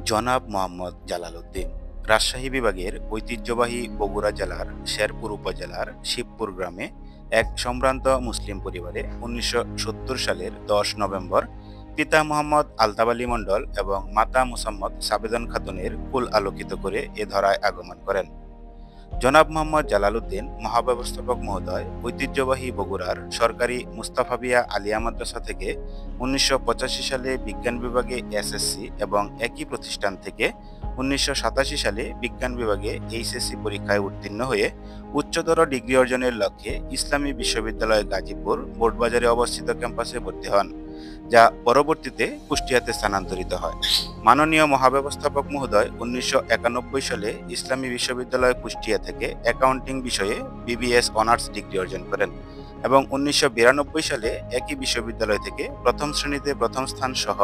জনাব মোহাম্মদ জালাল উদ্দিন রাজশাহী বিভাগের ঐতিহ্যবাহী বগুড়া জেলার শেরপুর উপজেলার শিবপুর গ্রামে এক সম্ভ্রান্ত মুসলিম পরিবারে ১৯৭০ সালের ১০ নভেম্বর পিতা মোহাম্মদ আলতাব আলী মণ্ডল এবং মাতা মুসাম্মদ সাবেদন খাতুনের কুল আলোকিত করে এ ধরায় আগমন করেন। জনাব মোহাম্মদ জালাল উদ্দিন মহাব্যবস্থাপক মহোদয় ঐতিহ্যবাহী বগুড়ার সরকারি মুস্তাফাবিয়া আলিয়া মাদ্রাসা থেকে ১৯৮৫ সালে বিজ্ঞান বিভাগে এসএসসি এবং একই প্রতিষ্ঠান থেকে ১৯৮৭ সালে বিজ্ঞান বিভাগে এইচএসসি পরীক্ষায় উত্তীর্ণ হয়ে উচ্চতর ডিগ্রি অর্জনের লক্ষ্যে ইসলামী বিশ্ববিদ্যালয় গাজীপুর বোর্ডবাজারে অবস্থিত ক্যাম্পাসে ভর্তি হন, যা পরবর্তীতে কুষ্টিয়াতে স্থানান্তরিত হয়। মাননীয় মহাব্যবস্থাপক মহোদয় ১৯৯১ সালে ইসলামী বিশ্ববিদ্যালয় কুষ্টিয়া থেকে অ্যাকাউন্টিং বিষয়ে বিবিএস অনার্স ডিগ্রি অর্জন করেন এবং ১৯৯২ সালে একই বিশ্ববিদ্যালয় থেকে প্রথম শ্রেণীতে প্রথম স্থান সহ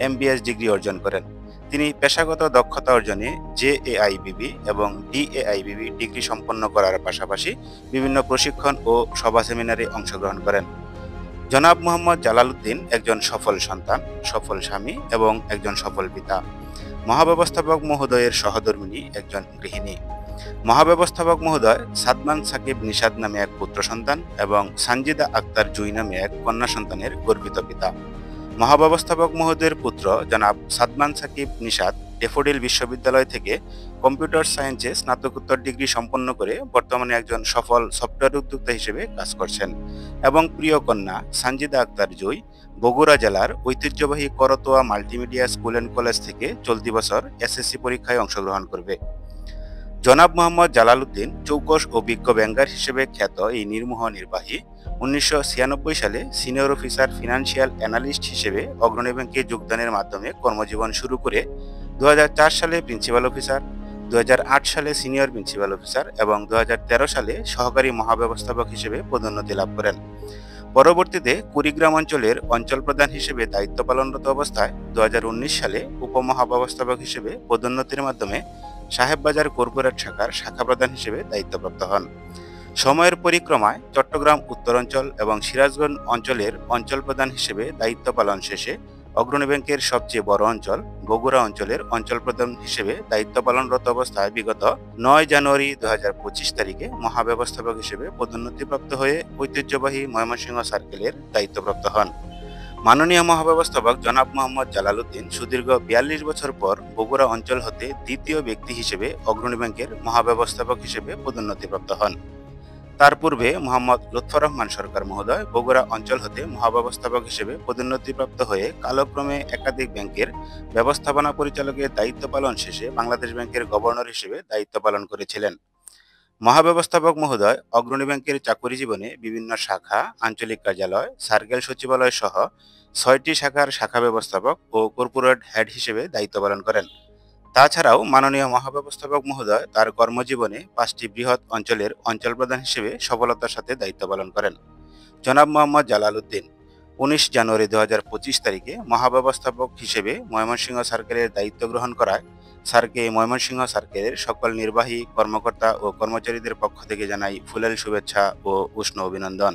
এমবিএস ডিগ্রি অর্জন করেন। তিনি পেশাগত দক্ষতা অর্জনে জেএআইবিবি এবং ডিএআইবিবি ডিগ্রি সম্পন্ন করার পাশাপাশি বিভিন্ন প্রশিক্ষণ ও সভা সেমিনারে অংশগ্রহণ করেন। জনাব মোহাম্মদ জালাল উদ্দিন একজন সফল সন্তান, সফল স্বামী এবং একজন সফল পিতা। মহাব্যবস্থাপক মহোদয়ের সহধর্মিণী একজন গৃহিণী। মহাব্যবস্থাপক মহোদয় সাদমান সাকিব নিশাদ নামে এক পুত্র সন্তান এবং সানজিদা আক্তার জুই নামে এক কন্যা সন্তানের গর্বিত পিতা। মহাব্যবস্থাপক মহোদয়ের পুত্র জনাব সাদমান সাকিব নিশাদ ডেফোডিল বিশ্ববিদ্যালয় থেকে কম্পিউটার সায়েন্সে স্নাতকোত্তর ডিগ্রি সম্পন্ন করে বর্তমানে একজন সফল সফটওয়্যার উদ্যোক্তা হিসেবে কাজ করছেন এবং প্রিয় কন্যা সানজিদা আক্তার জুই বগুড়া জেলার ঐতিহ্যবাহী Karatoya multimedia school and college থেকে চলতি বছর এসএসসি পরীক্ষায় অংশগ্রহণ করবে। জনাব মোহাম্মদ জালাল উদ্দিন চৌকস ও বিজ্ঞ ব্যাংকার হিসেবে খ্যাত এই নির্মোহ নির্বাহী ১৯৯৬ সালে সিনিয়র অফিসার ফিনান্সিয়াল অ্যানালিস্ট হিসেবে অগ্রণী ব্যাংকে যোগদানের মাধ্যমে কর্মজীবন শুরু করে ২০০৪ সালে প্রিন্সিপাল অফিসার, ২০০৮ সালে সিনিয়র প্রিন্সিপাল অফিসার এবং ২০১৩ সালে সহকারী মহাব্যবস্থাপক হিসেবে পদোন্নতি লাভ করেন। পরবর্তীতে কুড়িগ্রাম অঞ্চলের অঞ্চল প্রধান হিসেবে দায়িত্ব পালনরত অবস্থায় ২০১৯ সালে উপমহাব্যবস্থাপক হিসেবে পদোন্নতির মাধ্যমে সাহেববাজার কর্পোরেট শাখার শাখা প্রধান হিসেবে দায়িত্বপ্রাপ্ত হন। সময়ের পরিক্রমায় চট্টগ্রাম উত্তরাঞ্চল এবং সিরাজগঞ্জ অঞ্চলের অঞ্চল প্রধান হিসেবে দায়িত্ব পালন শেষে অগ্রণী ব্যাংকের সবচেয়ে বড় অঞ্চল বগুড়া অঞ্চলের অঞ্চল প্রধান হিসেবে দায়িত্ব পালনরত অবস্থায় বিগত ৯ জানুয়ারি ২০২৫ তারিখে মহাব্যবস্থাপক হিসেবে পদোন্নতিপ্রাপ্ত হয়ে ঐতিহ্যবাহী ময়মনসিংহ সার্কেলের দায়িত্বপ্রাপ্ত হন। মাননীয় মহাব্যবস্থাপক জনাব মোহাম্মদ জালাল উদ্দিন সুদীর্ঘ ৪২ বছর পর বগুড়া অঞ্চল হতে দ্বিতীয় ব্যক্তি হিসেবে অগ্রণী ব্যাংকের মহাব্যবস্থাপক হিসেবে পদোন্নতিপ্রাপ্ত হন। তার পূর্বে মোহাম্মদ লুৎফর রহমান সরকার মহোদয় বগুড়া অঞ্চল হতে মহাব্যবস্থাপক হিসেবে পদোন্নতিপ্রাপ্ত হয়ে কালক্রমে একাধিক ব্যাংকের ব্যবস্থাপনা পরিচালকের দায়িত্ব পালন শেষে বাংলাদেশ ব্যাংকের গভর্নর হিসেবে দায়িত্ব পালন করেছিলেন। মহাব্যবস্থাপক মহোদয় অগ্রণী ব্যাংকের চাকুরি জীবনে বিভিন্ন শাখা, আঞ্চলিক কার্যালয়, সার্কেল সচিবালয় সহ ৬টি শাখার শাখা ব্যবস্থাপক ও কর্পোরেট হেড হিসেবে দায়িত্ব পালন করেন। তাছাড়াও মাননীয় মহাব্যবস্থাপক মহোদয় তার কর্মজীবনে ৫টি বৃহৎ অঞ্চলের অঞ্চল প্রধান হিসেবে সফলতার সাথে দায়িত্ব পালন করেন। জনাব মোহাম্মদ জালাল উদ্দিন ১৯ জানুয়ারি ২০২৫ তারিখে মহাব্যবস্থাপক হিসেবে ময়মনসিংহ সার্কেলের দায়িত্ব গ্রহণ করায় স্যারকে ময়মনসিংহ সার্কেলের সকল নির্বাহী কর্মকর্তা ও কর্মচারীদের পক্ষ থেকে জানাই ফুলেল শুভেচ্ছা ও উষ্ণ অভিনন্দন।